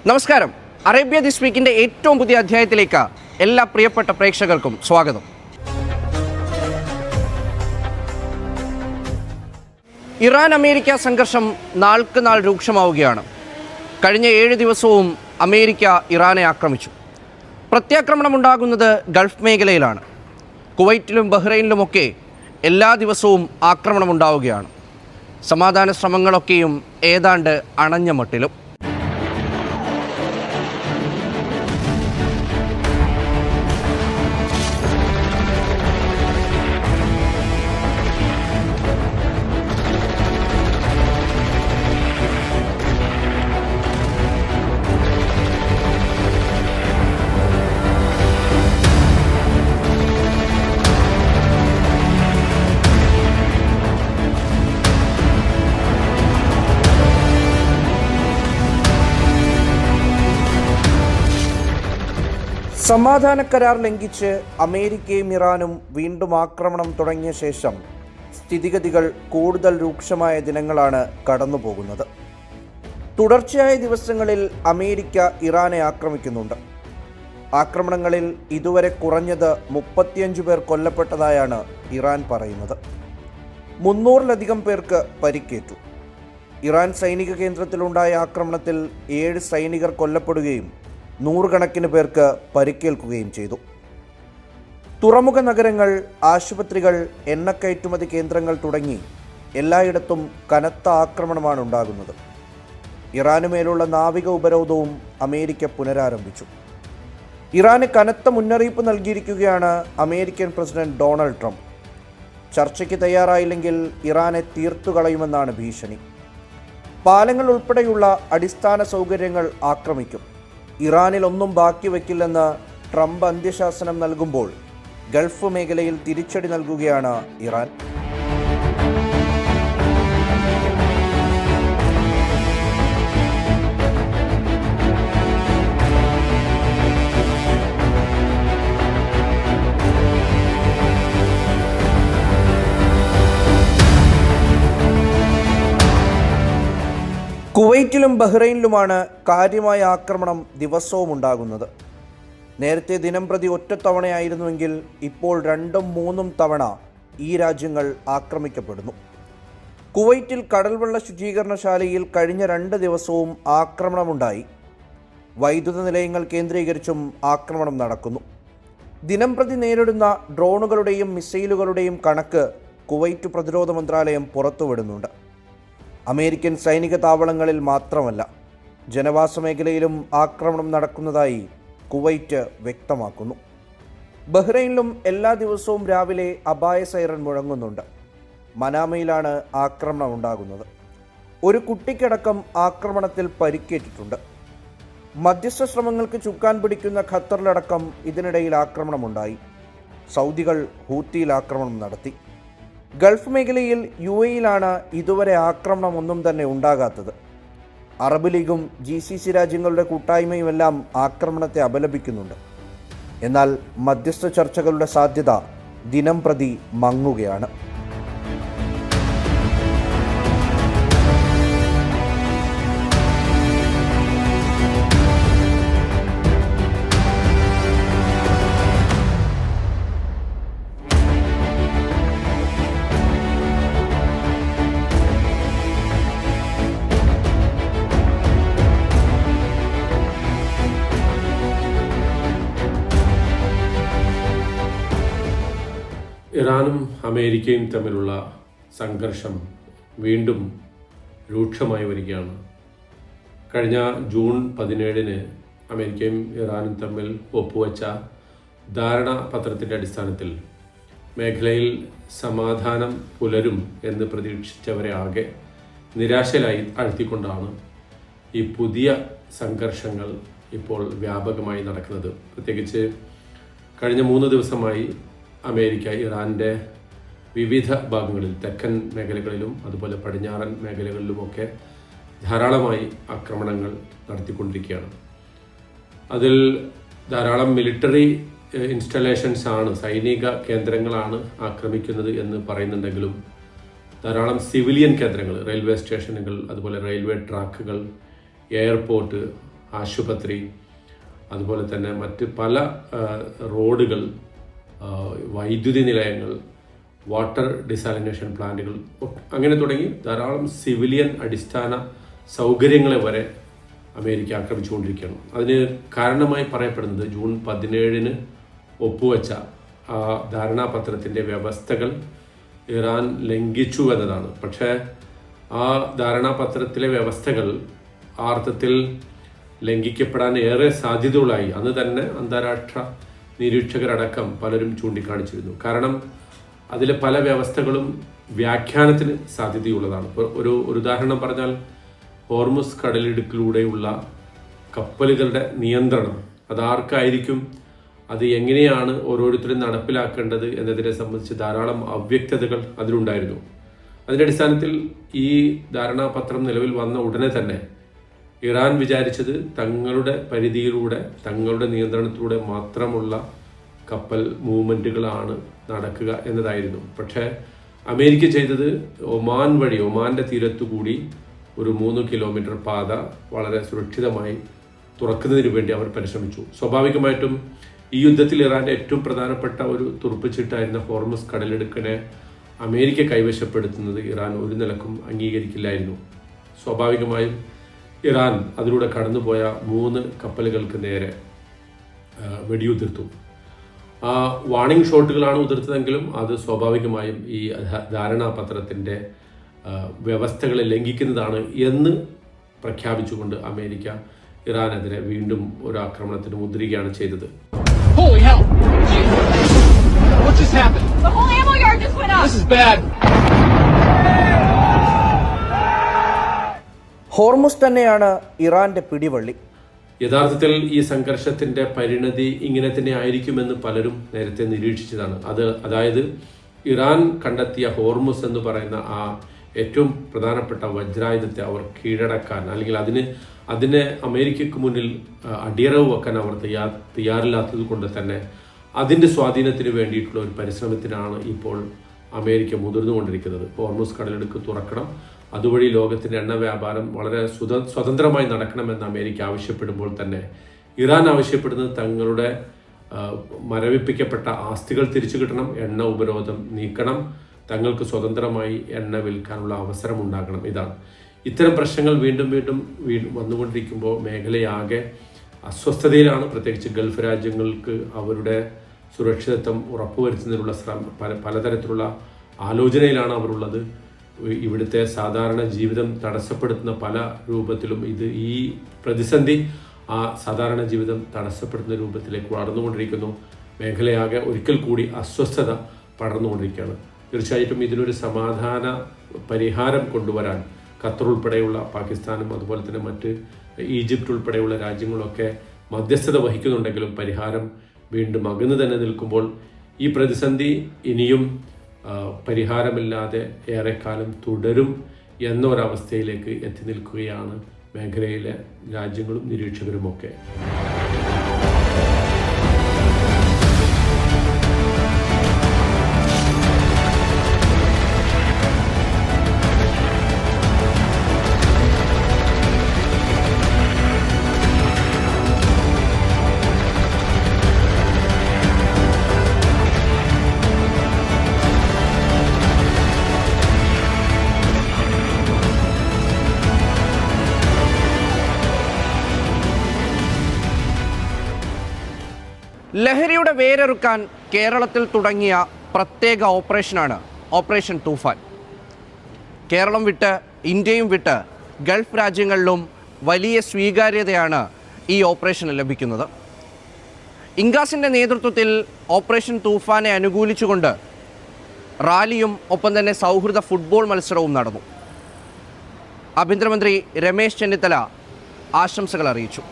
നമസ്കാരം. Arabia this വീക്കിൻ്റെ ഏറ്റവും പുതിയ അധ്യായത്തിലേക്ക് എല്ലാ പ്രിയപ്പെട്ട പ്രേക്ഷകർക്കും സ്വാഗതം. ഇറാൻ അമേരിക്ക സംഘർഷം നാൾക്ക് നാൾ രൂക്ഷമാവുകയാണ്. കഴിഞ്ഞ 7 ദിവസവും അമേരിക്ക ഇറാനെ ആക്രമിച്ചു. പ്രത്യാക്രമണമുണ്ടാകുന്നത് ഗൾഫ് മേഖലയിലാണ്. കുവൈറ്റിലും ബഹ്റൈനിലുമൊക്കെ എല്ലാ ദിവസവും ആക്രമണമുണ്ടാവുകയാണ്. സമാധാന ശ്രമങ്ങളൊക്കെയും ഏതാണ്ട് അണഞ്ഞ മട്ടിലും. സമാധാന കരാർ ലംഘിച്ച് അമേരിക്കയും ഇറാനും വീണ്ടും ആക്രമണം തുടങ്ങിയ ശേഷം സ്ഥിതിഗതികൾ കൂടുതൽ രൂക്ഷമായ ദിനങ്ങളാണ് കടന്നുപോകുന്നത്. തുടർച്ചയായ ദിവസങ്ങളിൽ അമേരിക്ക ഇറാനെ ആക്രമിക്കുന്നുണ്ട്. ആക്രമണങ്ങളിൽ ഇതുവരെ കുറഞ്ഞത് 35 പേർ കൊല്ലപ്പെട്ടതായാണ് ഇറാൻ പറയുന്നത്. 300-ലധികം പേർക്ക് പരിക്കേറ്റു. ഇറാൻ സൈനിക കേന്ദ്രത്തിലുണ്ടായ ആക്രമണത്തിൽ 7 സൈനികർ കൊല്ലപ്പെടുകയും 100 കണക്കിന് പേർക്ക് പരിക്കേൽക്കുകയും ചെയ്തു. തുറമുഖ നഗരങ്ങൾ, ആശുപത്രികൾ, എണ്ണക്കയറ്റുമതി കേന്ദ്രങ്ങൾ തുടങ്ങി എല്ലായിടത്തും കനത്ത ആക്രമണമാണ് ഉണ്ടാകുന്നത്. ഇറാനു മേലുള്ള നാവിക ഉപരോധവും അമേരിക്ക പുനരാരംഭിച്ചു. ഇറാന് കനത്ത മുന്നറിയിപ്പ് നൽകിയിരിക്കുകയാണ് അമേരിക്കൻ പ്രസിഡന്റ് ഡൊണാൾഡ് ട്രംപ്. ചർച്ചയ്ക്ക് തയ്യാറായില്ലെങ്കിൽ ഇറാനെ തീർത്തുകളയുമെന്നാണ് ഭീഷണി. പാലങ്ങൾ ഉൾപ്പെടെയുള്ള അടിസ്ഥാന സൗകര്യങ്ങൾ ആക്രമിക്കും. ഇറാനിൽ ഒന്നും ബാക്കി വയ്ക്കില്ലെന്ന് ട്രംപ് അന്ത്യശാസനം നൽകുമ്പോൾ ഗൾഫ് മേഖലയിൽ തിരിച്ചടി നൽകുകയാണ് ഇറാൻ. കുവൈറ്റിലും ബഹ്റൈനിലുമാണ് കാര്യമായ ആക്രമണം ദിവസവും ഉണ്ടാകുന്നത്. നേരത്തെ ദിനംപ്രതി ഒറ്റത്തവണയായിരുന്നുവെങ്കിൽ ഇപ്പോൾ 2-3 തവണ ഈ രാജ്യങ്ങൾ ആക്രമിക്കപ്പെടുന്നു. കുവൈറ്റിൽ കടൽവെള്ള ശുചീകരണശാലയിൽ കഴിഞ്ഞ 2 ദിവസവും ആക്രമണമുണ്ടായി. വൈദ്യുത നിലയങ്ങൾ കേന്ദ്രീകരിച്ചും ആക്രമണം നടക്കുന്നു. ദിനംപ്രതി നേരിടുന്ന ഡ്രോണുകളുടെയും മിസൈലുകളുടെയും കണക്ക് കുവൈറ്റ് പ്രതിരോധ മന്ത്രാലയം പുറത്തുവിടുന്നുണ്ട്. അമേരിക്കൻ സൈനിക താവളങ്ങളിൽ മാത്രമല്ല, ജനവാസ മേഖലയിലും ആക്രമണം നടക്കുന്നതായി കുവൈറ്റ് വ്യക്തമാക്കുന്നു. ബഹ്റൈനിലും എല്ലാ ദിവസവും രാവിലെ അപായ സൈറൻ മുഴങ്ങുന്നുണ്ട്. മനാമയിലാണ് ആക്രമണം ഉണ്ടാകുന്നത്. ഒരു കുട്ടിക്കടക്കം ആക്രമണത്തിൽ പരിക്കേറ്റിട്ടുണ്ട്. മധ്യസ്ഥ ശ്രമങ്ങൾക്ക് ചുക്കാൻ പിടിക്കുന്ന ഖത്തറിലടക്കം ഇതിനിടയിൽ ആക്രമണമുണ്ടായി. സൗദികൾ ഹൂത്തിയിൽ ആക്രമണം നടത്തി. ഗൾഫ് മേഖലയിൽ UAE-യിലാണ് ഇതുവരെ ആക്രമണമൊന്നും തന്നെ ഉണ്ടാകാത്തത്. അറബ് ലീഗും GCC രാജ്യങ്ങളുടെ കൂട്ടായ്മയുമെല്ലാം ആക്രമണത്തെ അപലപിക്കുന്നുണ്ട്. എന്നാൽ മധ്യസ്ഥ ചർച്ചകളുടെ സാധ്യത ദിനംപ്രതി മങ്ങുകയാണ്. ഇറാനും അമേരിക്കയും തമ്മിലുള്ള സംഘർഷം വീണ്ടും രൂക്ഷമായി വരികയാണ്. കഴിഞ്ഞ ജൂൺ 17-ന് അമേരിക്കയും ഇറാനും തമ്മിൽ ഒപ്പുവെച്ച ധാരണാപത്രത്തിൻ്റെ അടിസ്ഥാനത്തിൽ മേഖലയിൽ സമാധാനം പുലരും എന്ന് പ്രതീക്ഷിച്ചവരെ ആകെ നിരാശയിലായി ആഴ്ത്തിക്കൊണ്ടാണ് ഈ പുതിയ സംഘർഷങ്ങൾ ഇപ്പോൾ വ്യാപകമായി നടക്കുന്നത്. പ്രത്യേകിച്ച് കഴിഞ്ഞ 3 ദിവസമായി അമേരിക്ക ഇറാൻ്റെ വിവിധ ഭാഗങ്ങളിൽ, തെക്കൻ മേഖലകളിലും അതുപോലെ പടിഞ്ഞാറൻ മേഖലകളിലുമൊക്കെ ധാരാളമായി ആക്രമണങ്ങൾ നടത്തിക്കൊണ്ടിരിക്കുകയാണ്. അതിൽ ധാരാളം മിലിറ്ററി ഇൻസ്റ്റലേഷൻസ് ആണ്, സൈനിക കേന്ദ്രങ്ങളാണ് ആക്രമിക്കുന്നത് എന്ന് പറയുന്നുണ്ടെങ്കിലും ധാരാളം സിവിലിയൻ കേന്ദ്രങ്ങൾ, റെയിൽവേ സ്റ്റേഷനുകൾ, അതുപോലെ റെയിൽവേ ട്രാക്കുകൾ, എയർപോർട്ട്, ആശുപത്രി, അതുപോലെ തന്നെ മറ്റ് പല റോഡുകൾ, വൈദ്യുതി നിലയങ്ങൾ, വാട്ടർ ഡിസാലിനേഷൻ പ്ലാന്റുകൾ, അങ്ങനെ തുടങ്ങി ധാരാളം സിവിലിയൻ അടിസ്ഥാന സൗകര്യങ്ങളെ വരെ അമേരിക്ക ആക്രമിച്ചുകൊണ്ടിരിക്കുകയാണ്. അതിന് കാരണമായി പറയപ്പെടുന്നത് ജൂൺ 17 ഒപ്പുവെച്ച ആ ധാരണാപത്രത്തിൻ്റെ വ്യവസ്ഥകൾ ഇറാൻ ലംഘിച്ചു എന്നതാണ്. പക്ഷേ ആ ധാരണാപത്രത്തിലെ വ്യവസ്ഥകൾ ആ അർത്ഥത്തിൽ ലംഘിക്കപ്പെടാൻ ഏറെ സാധ്യതകളായി അന്ന് തന്നെ അന്താരാഷ്ട്ര നിരീക്ഷകരടക്കം പലരും ചൂണ്ടിക്കാണിച്ചിരുന്നു. കാരണം അതിലെ പല വ്യവസ്ഥകളും വ്യാഖ്യാനത്തിന് സാധ്യതയുള്ളതാണ്. ഒരു ഉദാഹരണം പറഞ്ഞാൽ, ഹോർമുസ് കടലിടുക്കിലൂടെയുള്ള കപ്പലുകളുടെ നിയന്ത്രണം അതാർക്കായിരിക്കും, അത് എങ്ങനെയാണ് ഓരോരുത്തരും നടപ്പിലാക്കേണ്ടത് എന്നതിനെ സംബന്ധിച്ച് ധാരാളം അവ്യക്തതകൾ അതിലുണ്ടായിരുന്നു. അതിൻ്റെ അടിസ്ഥാനത്തിൽ ഈ ധാരണാപത്രം നിലവിൽ വന്ന ഉടനെ തന്നെ ഇറാൻ വിചാരിച്ചത് തങ്ങളുടെ പരിധിയിലൂടെ, തങ്ങളുടെ നിയന്ത്രണത്തിലൂടെ മാത്രമുള്ള കപ്പൽ മൂവ്മെൻറ്റുകളാണ് നടക്കുക എന്നതായിരുന്നു. പക്ഷേ അമേരിക്ക ചെയ്തത് ഒമാൻ വഴി, ഒമാൻ്റെ തീരത്തുകൂടി ഒരു 3 കിലോമീറ്റർ പാത വളരെ സുരക്ഷിതമായി തുറക്കുന്നതിന് വേണ്ടി അവർ പരിശ്രമിച്ചു. സ്വാഭാവികമായിട്ടും ഈ യുദ്ധത്തിൽ ഇറാന്റെ ഏറ്റവും പ്രധാനപ്പെട്ട ഒരു തുറുപ്പുചീട്ടായിരുന്ന ഹോർമുസ് കടലിടുക്കിനെ അമേരിക്ക കൈവശപ്പെടുത്തുന്നത് ഇറാൻ ഒരു നിലക്കും അംഗീകരിക്കില്ലായിരുന്നു. സ്വാഭാവികമായും ഇറാൻ അതിലൂടെ കടന്നുപോയ 3 കപ്പലുകൾക്ക് നേരെ വെടിയുതിർത്തു. ആ വാണിംഗ് ഷോട്ടുകളാണ് ഉതിർത്തതെങ്കിലും അത് സ്വാഭാവികമായും ഈ ധാരണാപത്രത്തിൻ്റെ വ്യവസ്ഥകളെ ലംഘിക്കുന്നതാണ് എന്ന് പ്രഖ്യാപിച്ചുകൊണ്ട് അമേരിക്ക ഇറാനെതിരെ വീണ്ടും ഒരു ആക്രമണത്തിന് മുതിരുകയാണ് ചെയ്തത്. Holy hell! What just happened? The whole ammo yard just went up! This is bad! Hormuz തന്നെയാണ് ഇറാന്റെ പിടിവള്ളി. യഥാർത്ഥത്തിൽ ഈ സംഘർഷത്തിന്റെ പരിണതി ഇങ്ങനെ തന്നെ ആയിരിക്കുമെന്ന് പലരും നേരത്തെ നിരീക്ഷിച്ചതാണ്. അതായത് ഇറാൻ കണ്ടെത്തിയ ഹോർമുസ് എന്ന് പറയുന്ന ആ ഏറ്റവും പ്രധാനപ്പെട്ട വജ്രായുധത്തെ അവർ കീഴടക്കാൻ, അല്ലെങ്കിൽ അതിനെ അമേരിക്കയ്ക്ക് മുന്നിൽ അടിയറവ് വെക്കാൻ അവർ തയ്യാറില്ലാത്തത് കൊണ്ട് തന്നെ അതിൻ്റെ സ്വാധീനത്തിന് വേണ്ടിയിട്ടുള്ള ഒരു പരിശ്രമത്തിനാണ് ഇപ്പോൾ അമേരിക്ക മുതിർന്നുകൊണ്ടിരിക്കുന്നത്. ഹോർമുസ് കടലിടുക്ക് തുറക്കണം, അതുവഴി ലോകത്തിൻ്റെ എണ്ണ വ്യാപാരം വളരെ സ്വതന്ത്രമായി നടക്കണമെന്ന് അമേരിക്ക ആവശ്യപ്പെടുമ്പോൾ തന്നെ ഇറാൻ ആവശ്യപ്പെടുന്നത് തങ്ങളുടെ മരവിപ്പിക്കപ്പെട്ട ആസ്തികൾ തിരിച്ചു കിട്ടണം, എണ്ണ ഉപരോധം നീക്കണം, തങ്ങൾക്ക് സ്വതന്ത്രമായി എണ്ണ വിൽക്കാനുള്ള അവസരം ഉണ്ടാക്കണം. ഇതാണ്. ഇത്തരം പ്രശ്നങ്ങൾ വീണ്ടും വന്നുകൊണ്ടിരിക്കുമ്പോൾ മേഖലയാകെ അസ്വസ്ഥതയിലാണ്. പ്രത്യേകിച്ച് ഗൾഫ് രാജ്യങ്ങൾക്ക് അവരുടെ സുരക്ഷിതത്വം ഉറപ്പുവരുത്തുന്നതിനുള്ള പലതരത്തിലുള്ള ആലോചനയിലാണ് അവരുള്ളത്. ഇവിടുത്തെ സാധാരണ ജീവിതം തടസ്സപ്പെടുത്തുന്ന പല രൂപത്തിലും ഈ പ്രതിസന്ധി ആ സാധാരണ ജീവിതം തടസ്സപ്പെടുത്തുന്ന രൂപത്തിലേക്ക് വളർന്നുകൊണ്ടിരിക്കുന്നു. മേഖലയാകെ ഒരിക്കൽ കൂടി അസ്വസ്ഥത പടർന്നുകൊണ്ടിരിക്കുകയാണ്. തീർച്ചയായിട്ടും ഇതിനൊരു സമാധാന പരിഹാരം കൊണ്ടുവരാൻ ഖത്തർ ഉൾപ്പെടെയുള്ള പാകിസ്ഥാനും അതുപോലെ തന്നെ മറ്റ് ഈജിപ്റ്റ് ഉൾപ്പെടെയുള്ള രാജ്യങ്ങളൊക്കെ മധ്യസ്ഥത വഹിക്കുന്നുണ്ടെങ്കിലും പരിഹാരം വീണ്ടും അകന്നു തന്നെ നിൽക്കുമ്പോൾ ഈ പ്രതിസന്ധി ഇനിയും പരിഹാരമില്ലാതെ ഏറെക്കാലം തുടരും എന്നൊരവസ്ഥയിലേക്ക് എത്തി നിൽക്കുകയാണ് മേഖലയിലെ രാജ്യങ്ങളും നിരീക്ഷകരുമൊക്കെ. ലഹരിയുടെ വേരറുക്കാൻ കേരളത്തിൽ തുടങ്ങിയ പ്രത്യേക ഓപ്പറേഷനാണ് ഓപ്പറേഷൻ തൂഫാൻ. കേരളം വിട്ട് ഇന്ത്യയും വിട്ട് ഗൾഫ് രാജ്യങ്ങളിലും വലിയ സ്വീകാര്യതയാണ് ഈ ഓപ്പറേഷന് ലഭിക്കുന്നത്. ഇംഗാസിൻ്റെ നേതൃത്വത്തിൽ ഓപ്പറേഷൻ തൂഫാനെ അനുകൂലിച്ചുകൊണ്ട് റാലിയും ഒപ്പം തന്നെ സൗഹൃദ ഫുട്ബോൾ മത്സരവും നടന്നു. ആഭ്യന്തരമന്ത്രി രമേശ് ചെന്നിത്തല ആശംസകൾ അറിയിച്ചു.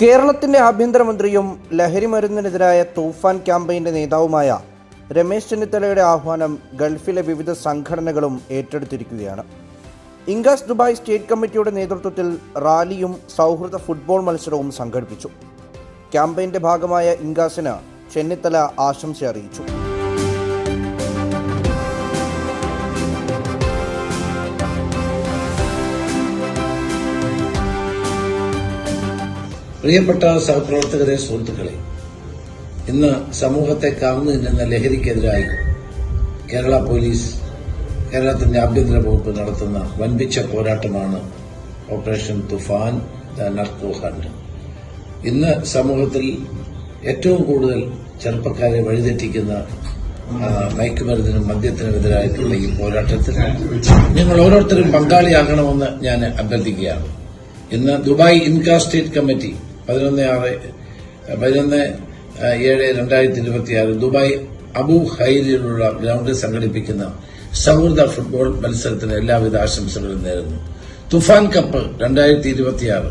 കേരളത്തിൻ്റെ ആഭ്യന്തരമന്ത്രിയും ലഹരി മരുന്നിനെതിരായ തൂഫാൻ ക്യാമ്പയിൻ്റെ നേതാവുമായ രമേശ് ചെന്നിത്തലയുടെ ആഹ്വാനം ഗൾഫിലെ വിവിധ സംഘടനകളും ഏറ്റെടുത്തിരിക്കുകയാണ്. ഇൻഗാസ് ദുബായ് സ്റ്റേറ്റ് കമ്മിറ്റിയുടെ നേതൃത്വത്തിൽ റാലിയും സൗഹൃദ ഫുട്ബോൾ മത്സരവും സംഘടിപ്പിച്ചു. ക്യാമ്പയിന്റെ ഭാഗമായ ഇൻഗാസിന് ചെന്നിത്തല ആശംസ അറിയിച്ചു. പ്രിയപ്പെട്ട സഹപ്രവർത്തകരെ, സുഹൃത്തുക്കളെ, ഇന്ന് സമൂഹത്തെ കവർന്നു തിന്നുന്ന ലഹരിക്കെതിരായി കേരള പോലീസ്, കേരളത്തിന്റെ ആഭ്യന്തര വകുപ്പ് നടത്തുന്ന വൻപിച്ച പോരാട്ടമാണ് operation Toofan the narco hunt. ഇന്ന് സമൂഹത്തിൽ ഏറ്റവും കൂടുതൽ ചെറുപ്പക്കാരെ വഴിതെറ്റിക്കുന്ന മയക്കുമരുന്നിനും മദ്യത്തിനുമെതിരായിട്ടുള്ള ഈ പോരാട്ടത്തിൽ നിങ്ങൾ ഓരോരുത്തരും പങ്കാളിയാകണമെന്ന് ഞാൻ അഭ്യർത്ഥിക്കുകയാണ്. ഇന്ന് Dubai INCAS state committee 11/7/2026 Dubai Abu ഹൈലിലുള്ള ഗ്രൌണ്ടിൽ സംഘടിപ്പിക്കുന്ന സൗഹൃദ ഫുട്ബോൾ മത്സരത്തിന് എല്ലാവിധ ആശംസകളും നേരുന്നു. തുഫാൻ കപ്പ് 2026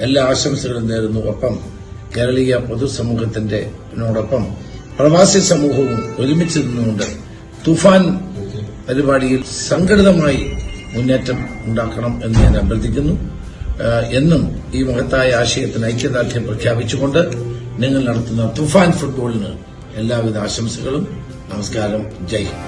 എല്ലാ ആശംസകളും നേരുന്നു. ഒപ്പം കേരളീയ പൊതുസമൂഹത്തിനോടൊപ്പം പ്രവാസി സമൂഹവും ഒരുമിച്ച് നിന്നുകൊണ്ട് തുഫാൻ പരിപാടിയിൽ സംഘടിതമായി മുന്നേറ്റം ഉണ്ടാക്കണം എന്ന് ഞാൻ അഭ്യർത്ഥിക്കുന്നു. എന്നും ഈ മഹത്തായ ആശയത്തിന് ഐക്യദാർഢ്യം പ്രഖ്യാപിച്ചുകൊണ്ട് നിങ്ങൾ നടത്തുന്ന തുഫാൻ ഫുട്ബോളിന് എല്ലാവിധ ആശംസകളും. നമസ്കാരം. ജയ് ഹിന്ദ്.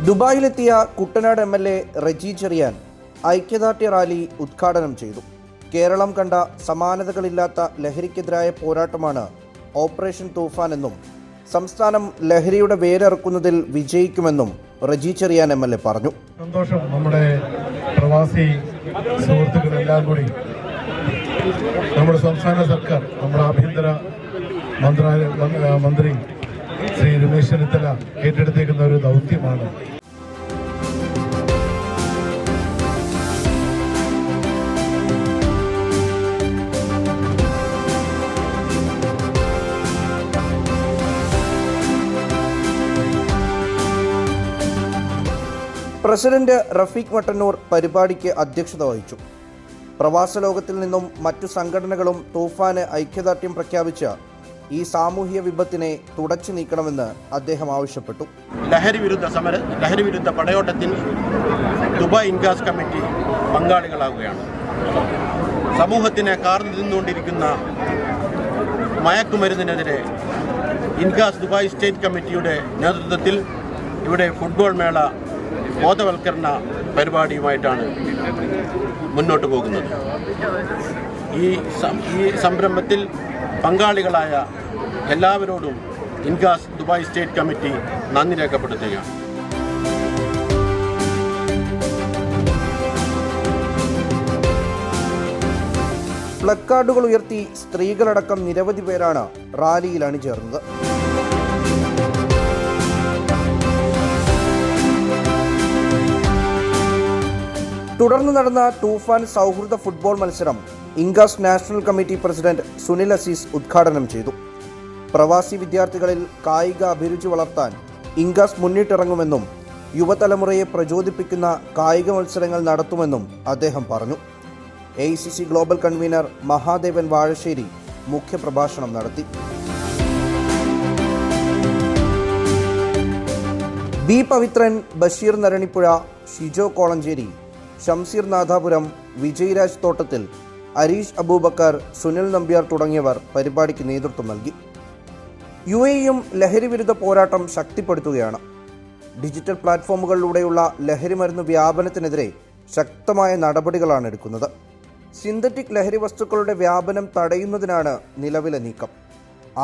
ദുബായിലെത്തിയ കുട്ടനാട് MLA റജി ചെറിയാൻ ഐക്യദാർഢ്യ റാലി ഉദ്ഘാടനം ചെയ്തു. കേരളം കണ്ട സമാനതകളില്ലാത്ത ലഹരിക്കെതിരായ പോരാട്ടമാണ് ഓപ്പറേഷൻ തൂഫാൻ എന്നും സംസ്ഥാനം ലഹരിയുടെ വേരറുക്കുന്നതിൽ വിജയിക്കുമെന്നും റജി ചെറിയാൻ MLA പറഞ്ഞു. സന്തോഷം. നമ്മുടെ പ്രവാസി സുഹൃത്തുക്കളെല്ലാം കൂടി നമ്മുടെ സംസ്ഥാന സർക്കാർ, നമ്മുടെ ആഭ്യന്തര മന്ത്രി ശ്രീ രമേശ് ചെന്നിത്തല ഏറ്റെടുത്തേക്കുന്ന ഒരു ദൗത്യമാണ്. പ്രസിഡന്റ് റഫീഖ് മട്ടന്നൂർ പരിപാടിക്ക് അധ്യക്ഷത വഹിച്ചു. പ്രവാസ ലോകത്തിൽ നിന്നും മറ്റു സംഘടനകളും തൂഫാന് ഐക്യദാർഢ്യം പ്രഖ്യാപിച്ച ഈ സാമൂഹിക വിപത്തിനെ തുടച്ചു നീക്കണമെന്ന് അദ്ദേഹം ആവശ്യപ്പെട്ടു. ലഹരി വിരുദ്ധ പടയോട്ടത്തിൽ ദുബായ് ഇൻകാസ് കമ്മിറ്റി പങ്കാളികളാവുകയാണ്. സമൂഹത്തിനെ കാർന്നു തിന്നുകൊണ്ടിരിക്കുന്ന മയക്കുമരുന്നിനെതിരെ ഇൻകാസ് ദുബായ് സ്റ്റേറ്റ് കമ്മിറ്റിയുടെ നേതൃത്വത്തിൽ ഇവിടെ ഫുട്ബോൾ മേള ബോധവൽക്കരണ പരിപാടിയുമായിട്ടാണ് മുന്നോട്ട് പോകുന്നത്. ഈ സംരംഭത്തിൽ പങ്കാളികളായ എല്ലാവരോടും ഇൻകാസ് ദുബായ് സ്റ്റേറ്റ് കമ്മിറ്റി നന്ദി രേഖപ്പെടുത്തുകയാണ്. പ്ലക്കാർഡുകൾ ഉയർത്തി സ്ത്രീകളടക്കം നിരവധി പേരാണ് റാലിയിൽ അണിചേർന്നത്. തുടർന്ന് നടന്ന തൂഫാൻ സൗഹൃദ ഫുട്ബോൾ മത്സരം INCAS national committee president Sunil Aziz ഉദ്ഘാടനം ചെയ്തു. പ്രവാസി വിദ്യാർത്ഥികളിൽ കായിക അഭിരുചി വളർത്താൻ ഇൻഗാസ് മുന്നിട്ടിറങ്ങുമെന്നും യുവതലമുറയെ പ്രചോദിപ്പിക്കുന്ന കായിക മത്സരങ്ങൾ നടത്തുമെന്നും അദ്ദേഹം പറഞ്ഞു. AICC global convener Mahadevan Vazhassery മുഖ്യപ്രഭാഷണം നടത്തി. ബി പവിത്രൻ, ബഷീർ നരണിപ്പുഴ, ഷിജോ കോളഞ്ചേരി, ഷംസീർ നാഥാപുരം, വിജയരാജ് തോട്ടത്തിൽ, അരീഷ് അബൂബക്കർ, സുനിൽ നമ്പ്യാർ തുടങ്ങിയവർ പരിപാടിക്ക് നേതൃത്വം നൽകി. UAEയും ലഹരി വിരുദ്ധ പോരാട്ടം ശക്തിപ്പെടുത്തുകയാണ്. ഡിജിറ്റൽ പ്ലാറ്റ്ഫോമുകളിലൂടെയുള്ള ലഹരിമരുന്ന് വ്യാപനത്തിനെതിരെ ശക്തമായ നടപടികളാണ് എടുക്കുന്നത്. സിന്തറ്റിക് ലഹരി വസ്തുക്കളുടെ വ്യാപനം തടയുന്നതിനാണ് നിലവിലെ നീക്കം.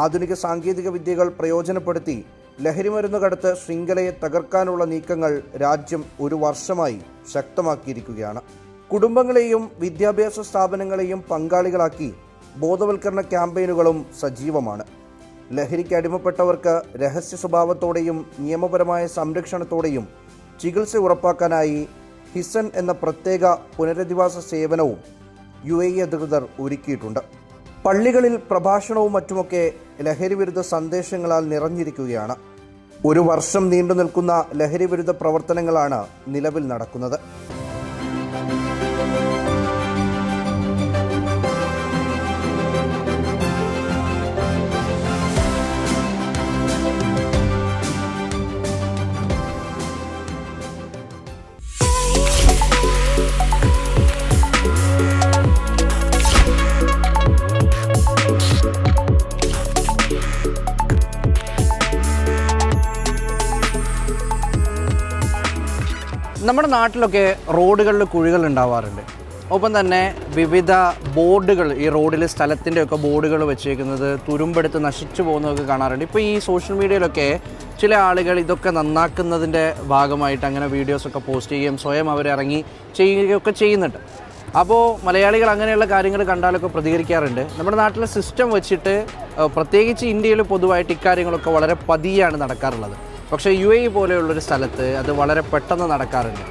ആധുനിക സാങ്കേതിക വിദ്യകൾ പ്രയോജനപ്പെടുത്തി ലഹരിമരുന്ന് കടത്ത് ശൃംഖലയെ തകർക്കാനുള്ള നീക്കങ്ങൾ രാജ്യം ഒരു വർഷമായി ശക്തമാക്കിയിരിക്കുകയാണ്. കുടുംബങ്ങളെയും വിദ്യാഭ്യാസ സ്ഥാപനങ്ങളെയും പങ്കാളികളാക്കി ബോധവൽക്കരണ ക്യാമ്പയിനുകളും സജീവമാണ്. ലഹരിക്ക് അടിമപ്പെട്ടവർക്ക് രഹസ്യ സ്വഭാവത്തോടെയും നിയമപരമായ സംരക്ഷണത്തോടെയും ചികിത്സ ഉറപ്പാക്കാനായി ഹിസൻ എന്ന പ്രത്യേക പുനരധിവാസ സേവനവും UAE അധികൃതർ ഒരുക്കിയിട്ടുണ്ട്. പള്ളികളിൽ പ്രഭാഷണവും മറ്റുമൊക്കെ ലഹരിവിരുദ്ധ സന്ദേശങ്ങളാൽ നിറഞ്ഞിരിക്കുകയാണ്. 1 വർഷം നീണ്ടു നിൽക്കുന്ന ലഹരിവിരുദ്ധ പ്രവർത്തനങ്ങളാണ് നിലവിൽ നടക്കുന്നത്. നമ്മുടെ നാട്ടിലൊക്കെ റോഡുകളിൽ കുഴികൾ ഉണ്ടാവാറുണ്ട്. ഒപ്പം തന്നെ വിവിധ ബോർഡുകൾ ഈ റോഡിൽ സ്ഥലത്തിൻ്റെയൊക്കെ ബോർഡുകൾ വെച്ചേക്കുന്നത് തുരുമ്പെടുത്ത് നശിച്ചു പോകുന്നതൊക്കെ കാണാറുണ്ട്. ഇപ്പോൾ ഈ സോഷ്യൽ മീഡിയയിലൊക്കെ ചില ആളുകൾ ഇതൊക്കെ നന്നാക്കുന്നതിൻ്റെ ഭാഗമായിട്ട് അങ്ങനെ വീഡിയോസൊക്കെ പോസ്റ്റ് ചെയ്യുകയും സ്വയം അവരിറങ്ങി ചെയ്യുകയൊക്കെ ചെയ്യുന്നുണ്ട്. അപ്പോൾ മലയാളികൾ അങ്ങനെയുള്ള കാര്യങ്ങൾ കണ്ടാലൊക്കെ പ്രതികരിക്കാറുണ്ട്. നമ്മുടെ നാട്ടിലെ സിസ്റ്റം വെച്ചിട്ട് പ്രത്യേകിച്ച് ഇന്ത്യയിൽ പൊതുവായിട്ട് ഇക്കാര്യങ്ങളൊക്കെ വളരെ പതിയാണ് നടക്കാറുള്ളത്. പക്ഷേ UAE പോലെയുള്ളൊരു സ്ഥലത്ത് അത് വളരെ പെട്ടെന്ന് നടക്കാറുണ്ട്.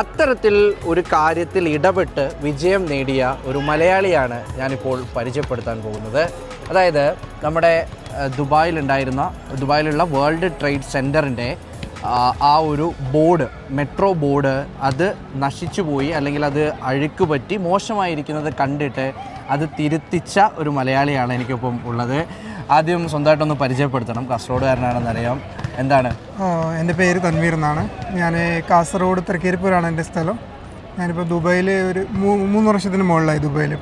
അത്തരത്തിൽ ഒരു കാര്യത്തിൽ ഇടപെട്ട് വിജയം നേടിയ ഒരു മലയാളിയാണ് ഞാനിപ്പോൾ പരിചയപ്പെടുത്താൻ പോകുന്നത്. അതായത് നമ്മുടെ ദുബായിലുള്ള വേൾഡ് ട്രേഡ് സെൻറ്ററിൻ്റെ ആ ഒരു ബോർഡ്, മെട്രോ ബോർഡ്, അത് നശിച്ചു പോയി, അല്ലെങ്കിൽ അത് അഴുക്ക് പറ്റി മോശമായിരിക്കുന്നത് കണ്ടിട്ട് അത് തിരുത്തിച്ച ഒരു മലയാളിയാണ് എനിക്കൊപ്പം ഉള്ളത്. ആദ്യം സ്വന്തമായിട്ടൊന്ന് പരിചയപ്പെടുത്തണം. കാസർഗോഡുകാരനാണെന്നറിയാം. എന്താണ്? എൻ്റെ പേര് തൻവീർ എന്നാണ്. ഞാൻ കാസർഗോഡ് തൃക്കരിപ്പൂരാണ് എൻ്റെ സ്ഥലം. ഞാനിപ്പോൾ ദുബായിൽ ഒരു 3 വർഷത്തിന് മുകളിലായി ദുബായിൽ.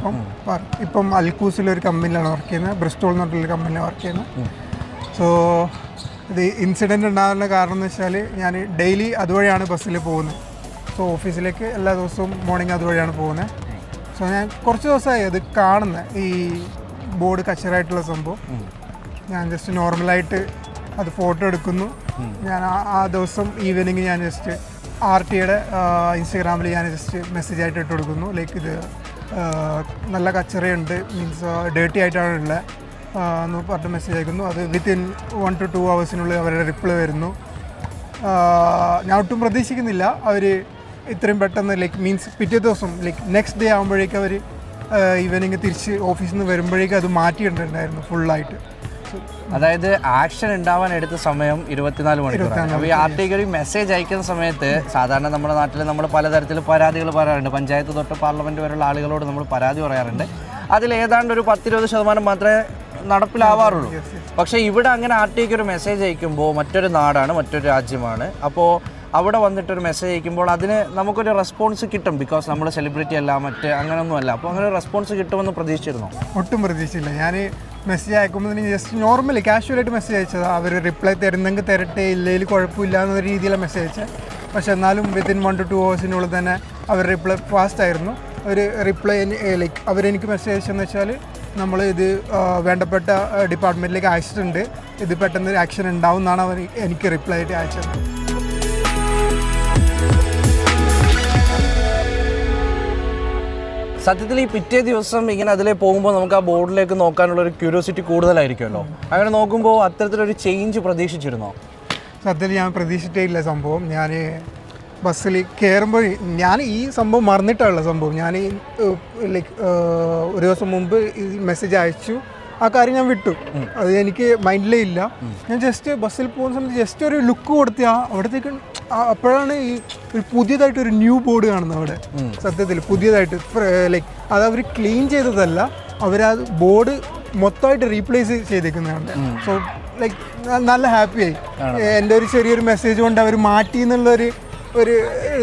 ഇപ്പം അൽക്കൂസിലൊരു കമ്പനിയിലാണ് വർക്ക് ചെയ്യുന്നത്. ബ്രിസ്റ്റോൾ എന്ന് പറഞ്ഞിട്ടുള്ള കമ്പനിയിലാണ് വർക്ക് ചെയ്യുന്നത്. സോ ഇത് ഇൻസിഡൻറ്റ് ഉണ്ടാകുന്ന കാരണം എന്ന് വെച്ചാൽ ഞാൻ ഡെയിലി അതുവഴിയാണ് ബസ്സിൽ പോകുന്നത്. സോ ഓഫീസിലേക്ക് എല്ലാ ദിവസവും മോർണിംഗ് അതുവഴിയാണ് പോകുന്നത്. സോ ഞാൻ കുറച്ച് ദിവസമായി അത് കാണുന്നത്, ഈ ബോർഡ് കച്ചറായിട്ടുള്ള സംഭവം. ഞാൻ ജസ്റ്റ് നോർമലായിട്ട് അത് ഫോട്ടോ എടുക്കുന്നു. ഞാൻ ആ ദിവസം ഈവനിങ് ഞാൻ ജസ്റ്റ് RTയുടെ ഇൻസ്റ്റഗ്രാമിൽ ഞാൻ ജസ്റ്റ് മെസ്സേജായിട്ട് ഇട്ട് കൊടുക്കുന്നു, ലൈക്ക് ഇത് നല്ല കച്ചറയുണ്ട്, മീൻസ് ഡേർട്ടി ആയിട്ടാണ് ഉള്ളത് എന്ന് പറഞ്ഞിട്ട് മെസ്സേജ് അയക്കുന്നു. അത് വിത്തിൻ 1 to 2 hours അവരുടെ റിപ്ലൈ വരുന്നു. ഞാൻ ഒട്ടും പ്രതീക്ഷിക്കുന്നില്ല അവർ ഇത്രയും പെട്ടെന്ന്, ലൈക്ക് മീൻസ് പിറ്റേ ദിവസം ലൈക്ക് നെക്സ്റ്റ് ഡേ ആകുമ്പോഴേക്കും അവർ ഈവനിങ് തിരിച്ച് ഓഫീസിൽ നിന്ന് വരുമ്പോഴേക്കും അത് മാറ്റിയിട്ടുണ്ടായിരുന്നു ഫുള്ളായിട്ട്. അതായത് ആക്ഷൻ ഉണ്ടാവാൻ എടുത്ത സമയം 24 മണിക്കൂറാണ്. അപ്പോൾ ഈ RTക്ക് ഒരു മെസ്സേജ് അയക്കുന്ന സമയത്ത് സാധാരണ നമ്മുടെ നാട്ടിൽ നമ്മൾ പലതരത്തിൽ പരാതികൾ പറയാറുണ്ട്. പഞ്ചായത്ത് തൊട്ട് പാർലമെൻറ്റ് വരെയുള്ള ആളുകളോട് നമ്മൾ പരാതി പറയാറുണ്ട്. അതിൽ ഏതാണ്ട് ഒരു 10-20% മാത്രമേ നടപ്പിലാവാറുള്ളൂ. പക്ഷേ ഇവിടെ അങ്ങനെ RTക്ക് ഒരു മെസ്സേജ് അയക്കുമ്പോൾ മറ്റൊരു നാടാണ്, മറ്റൊരു രാജ്യമാണ്. അപ്പോൾ അവിടെ വന്നിട്ടൊരു മെസ്സേജ് അയക്കുമ്പോൾ അതിന് നമുക്കൊരു റെസ്പോൺസ് കിട്ടും. ബിക്കോസ് നമ്മൾ സെലിബ്രിറ്റി അല്ല, അങ്ങനെയൊന്നുമല്ല. അപ്പോൾ അങ്ങനെ ഒരു റെസ്പോൺസ് കിട്ടുമെന്ന് പ്രതീക്ഷിച്ചിരുന്നു? ഒട്ടും പ്രതീക്ഷിച്ചില്ല. ഞാൻ മെസ്സേജ് അയക്കുമ്പോൾ ജസ്റ്റ് നോർമലി കാഷ്വലായിട്ട് മെസ്സേജ് അയച്ചത്. അവർ റിപ്ലൈ തരുന്നെങ്കിൽ തരട്ടെ, ഇല്ലെങ്കിൽ കുഴപ്പമില്ല എന്ന രീതിയിലാണ് മെസ്സേജ് അയച്ചത്. പക്ഷെ എന്നാലും വിത്തിൻ 1 to 2 hours തന്നെ അവർ റിപ്ലൈ ഫാസ്റ്റ് ആയിരുന്നു. അവർ റിപ്ലൈ ലൈക്ക് അവരെനിക്ക് മെസ്സേജ് അയച്ചതെന്ന് വെച്ചാൽ നമ്മൾ ഇത് വേണ്ടപ്പെട്ട ഡിപ്പാർട്ട്മെൻറ്റിലേക്ക് അയച്ചിട്ടുണ്ട്, ഇത് പെട്ടെന്ന് ആക്ഷൻ ഉണ്ടാവും എന്നാണ് അവർ എനിക്ക് റിപ്ലൈ ആയിട്ട് അയച്ചത്. സത്യത്തിൽ ഈ പിറ്റേ ദിവസം ഇങ്ങനെ അതിലേ പോകുമ്പോൾ നമുക്ക് ആ ബോർഡിലേക്ക് നോക്കാനുള്ളൊരു ക്യൂരിയോസിറ്റി കൂടുതലായിരിക്കുമല്ലോ. അങ്ങനെ നോക്കുമ്പോൾ അത്തരത്തിലൊരു ചേഞ്ച് പ്രതീക്ഷിച്ചിരുന്നോ? സത്യത്തിൽ ഞാൻ പ്രതീക്ഷിച്ചിട്ടേ ഇല്ല സംഭവം. ഞാൻ ബസ്സിൽ കയറുമ്പോൾ ഞാൻ ഈ സംഭവം മറന്നിട്ടുള്ള സംഭവം. ഞാൻ ലൈക്ക് ഒരു ദിവസം മുമ്പ് ഈ മെസ്സേജ് അയച്ചു, ആ കാര്യം ഞാൻ വിട്ടു, അത് എനിക്ക് മൈൻഡിലേ ഇല്ല. ഞാൻ ജസ്റ്റ് ബസ്സിൽ പോകുന്ന സമയത്ത് ജസ്റ്റ് ഒരു ലുക്ക് കൊടുത്ത് അവിടത്തേക്ക് അപ്പോഴാണ് ഈ ഒരു പുതിയതായിട്ടൊരു ന്യൂ ബോർഡ് കാണുന്നത് അവിടെ. സത്യത്തിൽ പുതിയതായിട്ട് ലൈക്ക് അത് അവർ ക്ലീൻ ചെയ്തതല്ല, അവരത് ബോർഡ് മൊത്തമായിട്ട് റീപ്ലേസ് ചെയ്തേക്കുന്നതാണ്. സോ ലൈക്ക് നല്ല ഹാപ്പിയായി. എൻ്റെ ഒരു ചെറിയൊരു മെസ്സേജ് കൊണ്ട് അവർ മാറ്റി എന്നുള്ളൊരു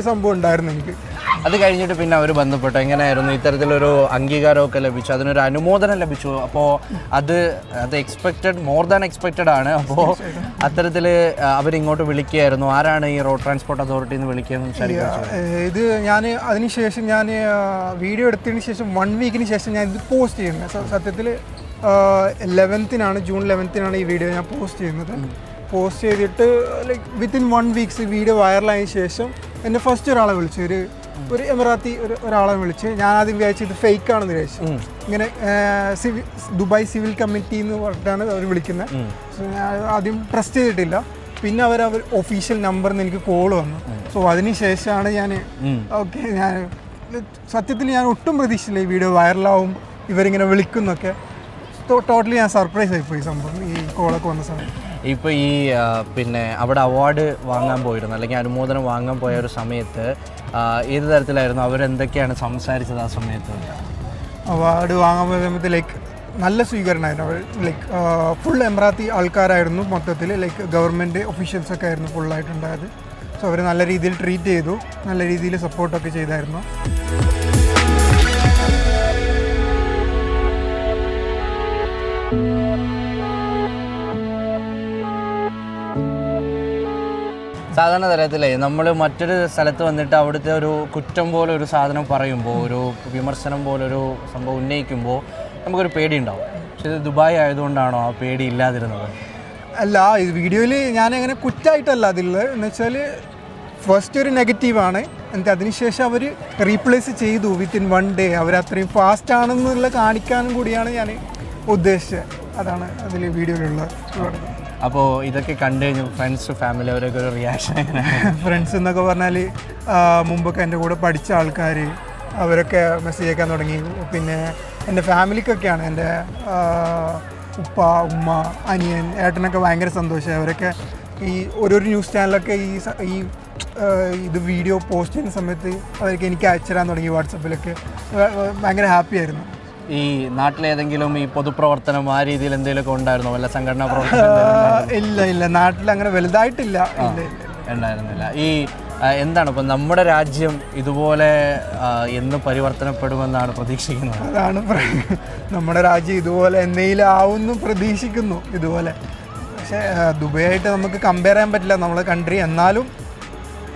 സംഭവം ഉണ്ടായിരുന്നു എനിക്ക്. അത് കഴിഞ്ഞിട്ട് പിന്നെ അവർ ബന്ധപ്പെട്ടു എങ്ങനെയായിരുന്നു? ഇത്തരത്തിലൊരു അംഗീകാരമൊക്കെ ലഭിച്ചു, അതിനൊരു അനുമോദനം ലഭിച്ചു. അപ്പോൾ അത് എക്സ്പെക്റ്റഡ്, മോർ ദാൻ എക്സ്പെക്റ്റഡ് ആണ്. അപ്പോൾ അത്തരത്തിൽ അവരിങ്ങോട്ട് വിളിക്കുകയായിരുന്നു. ആരാണ് ഈ റോഡ് ട്രാൻസ്പോർട്ട് അതോറിറ്റിയിൽ നിന്ന് വിളിക്കുന്നത്? ഇത് ഞാൻ അതിനുശേഷം ഞാൻ വീഡിയോ എടുത്തതിന് ശേഷം 1 വീക്കിന് ശേഷം ഞാൻ ഇത് പോസ്റ്റ് ചെയ്യുന്നത്. സത്യത്തിൽ 11th ജൂൺ 11th ഈ വീഡിയോ ഞാൻ പോസ്റ്റ് ചെയ്യുന്നത്. പോസ്റ്റ് ചെയ്തിട്ട് ലൈക്ക് വിത്തിൻ 1 വീക്സ് വീഡിയോ വൈറലായതിനു ശേഷം എന്നെ ഫസ്റ്റ് ഒരാളെ വിളിച്ചു, ഒരു എമിറാത്തി ഒരാളെ വിളിച്ച്. ഞാൻ ആദ്യം വിചാരിച്ചു ഇത് ഫേക്ക് ആണെന്ന് വിചാരിച്ചു. ഇങ്ങനെ ദുബായ് സിവിൽ കമ്മിറ്റി എന്ന് പറഞ്ഞിട്ടാണ് അവർ വിളിക്കുന്നത്. സോ ഞാൻ ആദ്യം ട്രസ്റ്റ് ചെയ്തിട്ടില്ല. പിന്നെ അവർ ഒഫീഷ്യൽ നമ്പറിൽ നിന്ന് എനിക്ക് കോൾ വന്നു. സോ അതിന് ശേഷമാണ് ഞാൻ ഓക്കെ, ഞാൻ സത്യത്തിൽ ഞാൻ ഒട്ടും പ്രതീക്ഷിച്ചില്ല ഈ വീഡിയോ വൈറലാവും, ഇവരിങ്ങനെ വിളിക്കുന്നൊക്കെ. ടോട്ടലി ഞാൻ സർപ്രൈസ് ആയിപ്പോയി സംഭവം ഈ കോളൊക്കെ വന്ന സമയത്ത്. ഇപ്പോൾ ഈ പിന്നെ അവിടെ അവാർഡ് വാങ്ങാൻ പോയിരുന്നു അല്ലെങ്കിൽ അനുമോദനം വാങ്ങാൻ പോയ ഒരു സമയത്ത് ഏത് തരത്തിലായിരുന്നു, അവരെന്തൊക്കെയാണ് സംസാരിച്ചത് ആ സമയത്ത്? അവാർഡ് വാങ്ങാൻ പോയ സമയത്ത് നല്ല സ്വീകരണമായിരുന്നു. അവർ ഫുൾ എമറാത്തി ആൾക്കാരായിരുന്നു മൊത്തത്തിൽ, ഗവൺമെൻറ് ഒഫീഷ്യൽസൊക്കെ ആയിരുന്നു ഫുള്ളായിട്ടുണ്ടായത്. സോ അവർ നല്ല രീതിയിൽ ട്രീറ്റ് ചെയ്തു, നല്ല രീതിയിൽ സപ്പോർട്ടൊക്കെ ചെയ്തായിരുന്നു. സാധാരണ തരത്തിലേ നമ്മൾ മറ്റൊരു സ്ഥലത്ത് വന്നിട്ട് അവിടുത്തെ ഒരു കുറ്റം പോലെ ഒരു സാധനം പറയുമ്പോൾ, ഒരു വിമർശനം പോലൊരു സംഭവം ഉന്നയിക്കുമ്പോൾ നമുക്കൊരു പേടിയുണ്ടാവും. പക്ഷേ ഇത് ദുബായ് ആയതുകൊണ്ടാണോ ആ പേടി ഇല്ലാതിരുന്നത്? അല്ല, ഈ വീഡിയോയിൽ ഞാനങ്ങനെ കുറ്റമായിട്ടല്ല അതിലുള്ളത്. എന്ന് വെച്ചാൽ ഫസ്റ്റ് ഒരു നെഗറ്റീവാണ്, എന്നിട്ട് അതിനുശേഷം അവർ റീപ്ലേസ് ചെയ്തു വിത്തിൻ 1 day. അവരത്രയും ഫാസ്റ്റ് ആണെന്നുള്ള കാണിക്കാനും കൂടിയാണ് ഞാൻ ഉദ്ദേശിച്ചത്. അതാണ് അതിൽ വീഡിയോയിലുള്ളത്. അപ്പോൾ ഇതൊക്കെ കണ്ടു കഴിഞ്ഞു ഫ്രണ്ട്സ് ഫാമിലി അവരൊക്കെ ഒരു റിയാക്ഷൻ എങ്ങനെയാണ്? ഫ്രണ്ട്സ് എന്നൊക്കെ പറഞ്ഞാൽ മുമ്പൊക്കെ എൻ്റെ കൂടെ പഠിച്ച ആൾക്കാർ അവരൊക്കെ മെസ്സേജ് അയക്കാൻ തുടങ്ങി. പിന്നെ എൻ്റെ ഫാമിലിക്കൊക്കെയാണ്, എൻ്റെ ഉപ്പ, ഉമ്മ, അനിയൻ, ഏട്ടനൊക്കെ ഭയങ്കര സന്തോഷമായി. അവരൊക്കെ ഈ ഓരോരോ ന്യൂസ് ചാനലൊക്കെ ഈ ഇത് വീഡിയോ പോസ്റ്റ് ചെയ്യുന്ന സമയത്ത് അവർക്ക് എനിക്ക് അയച്ചു തരാൻ തുടങ്ങി വാട്സപ്പിലൊക്കെ. ഭയങ്കര ഹാപ്പി ആയിരുന്നു. ഈ നാട്ടിലേതെങ്കിലും ഈ പൊതുപ്രവർത്തനം ആ രീതിയിൽ എന്തെങ്കിലുമൊക്കെ ഉണ്ടായിരുന്നോ, വല്ല സംഘടനാ പ്രവർത്തനം? ഇല്ല, നാട്ടിൽ അങ്ങനെ വലുതായിട്ടില്ല. ഉണ്ടായിരുന്നില്ല. ഈ എന്താണ് ഇപ്പം നമ്മുടെ രാജ്യം ഇതുപോലെ എന്ന് പരിവർത്തനപ്പെടുമെന്നാണ് പ്രതീക്ഷിക്കുന്നത്? അതാണ് നമ്മുടെ രാജ്യം ഇതുപോലെ എന്തെങ്കിലും ആവുമെന്ന് പ്രതീക്ഷിക്കുന്നു ഇതുപോലെ. പക്ഷേ ദുബായായിട്ട് നമുക്ക് കമ്പയർ ചെയ്യാൻ പറ്റില്ല നമ്മളെ കൺട്രി. എന്നാലും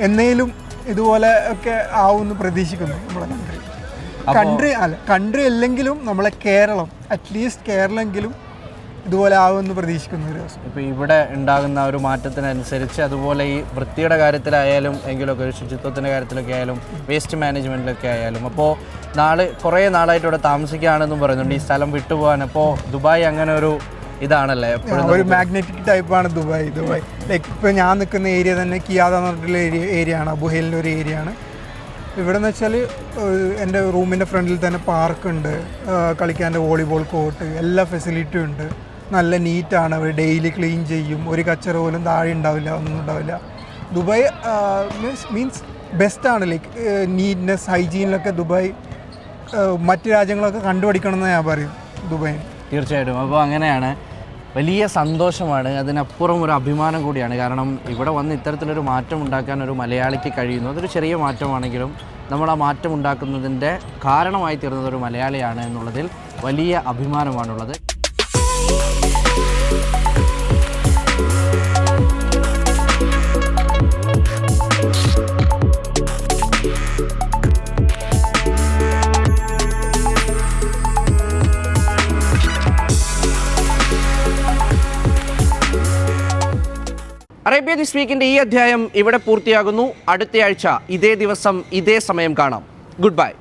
എന്തെങ്കിലും ഇതുപോലെ ഒക്കെ ആവുമെന്ന് പ്രതീക്ഷിക്കുന്നു നമ്മളെ കൺട്രി അല്ലെങ്കിലും നമ്മളെ കേരളം, അറ്റ്ലീസ്റ്റ് കേരളമെങ്കിലും ഇതുപോലെ ആവുമെന്ന് പ്രതീക്ഷിക്കുന്ന ഒരു ദിവസം. ഇപ്പോൾ ഇവിടെ ഉണ്ടാകുന്ന ഒരു മാറ്റത്തിനനുസരിച്ച് അതുപോലെ ഈ വൃത്തിയുടെ കാര്യത്തിലായാലും എങ്കിലൊക്കെ ഒരു ശുചിത്വത്തിൻ്റെ കാര്യത്തിലൊക്കെ ആയാലും വേസ്റ്റ് മാനേജ്മെൻറ്റിലൊക്കെ ആയാലും. അപ്പോൾ കുറേ നാളായിട്ട് ഇവിടെ താമസിക്കുകയാണെന്നും പറയുന്നുണ്ട് ഈ സ്ഥലം വിട്ടുപോകാൻ. അപ്പോൾ ദുബായ് അങ്ങനെ ഒരു ഇതാണല്ലേ, ഒരു മാഗ്നറ്റിക് ടൈപ്പാണ് ദുബായ്. ഇപ്പോൾ ഞാൻ നിൽക്കുന്ന ഏരിയ തന്നെ കിയാദ എന്ന് പറഞ്ഞിട്ടുള്ള ഏരിയ ആണ്, അബുഹൈലിൻ്റെ ഒരു ഏരിയ ആണ്. ഇവിടെ എന്ന് വെച്ചാൽ എൻ്റെ റൂമിൻ്റെ ഫ്രണ്ടിൽ തന്നെ പാർക്കുണ്ട്, കളിക്കാൻ വോളിബോൾ കോർട്ട്, എല്ലാ ഫെസിലിറ്റിയും ഉണ്ട്. നല്ല നീറ്റാണ്, അവർ ഡെയിലി ക്ലീൻ ചെയ്യും, ഒരു കച്ചറ പോലും താഴെ ഉണ്ടാവില്ല, ഒന്നും ഉണ്ടാവില്ല. ദുബായ് മീൻസ് ബെസ്റ്റാണ്. നീറ്റ്നെസ്, ഹൈജീനിലൊക്കെ ദുബായ് മറ്റ് രാജ്യങ്ങളൊക്കെ കണ്ടുപിടിക്കണമെന്ന് ഞാൻ പറയും ദുബായ്. തീർച്ചയായിട്ടും. അപ്പോൾ അങ്ങനെയാണ്, വലിയ സന്തോഷമാണ്, അതിനപ്പുറം ഒരു അഭിമാനം കൂടിയാണ്. കാരണം ഇവിടെ വന്ന് ഇത്തരത്തിലൊരു മാറ്റം ഉണ്ടാക്കാൻ ഒരു മലയാളിക്ക് കഴിയുന്നു. അതൊരു ചെറിയ മാറ്റമാണെങ്കിലും നമ്മൾ ആ മാറ്റം ഉണ്ടാക്കുന്നതിൻ്റെ കാരണമായി തീർന്നത് ഒരു മലയാളിയാണ് എന്നുള്ളതിൽ വലിയ അഭിമാനമാണുള്ളത്. അറേബ്യ ദിസ് വീക്കിൻ്റെ ഈ അധ്യായം ഇവിടെ പൂർത്തിയാകുന്നു. അടുത്തയാഴ്ച ഇതേ ദിവസം ഇതേ സമയം കാണാം. Good bye.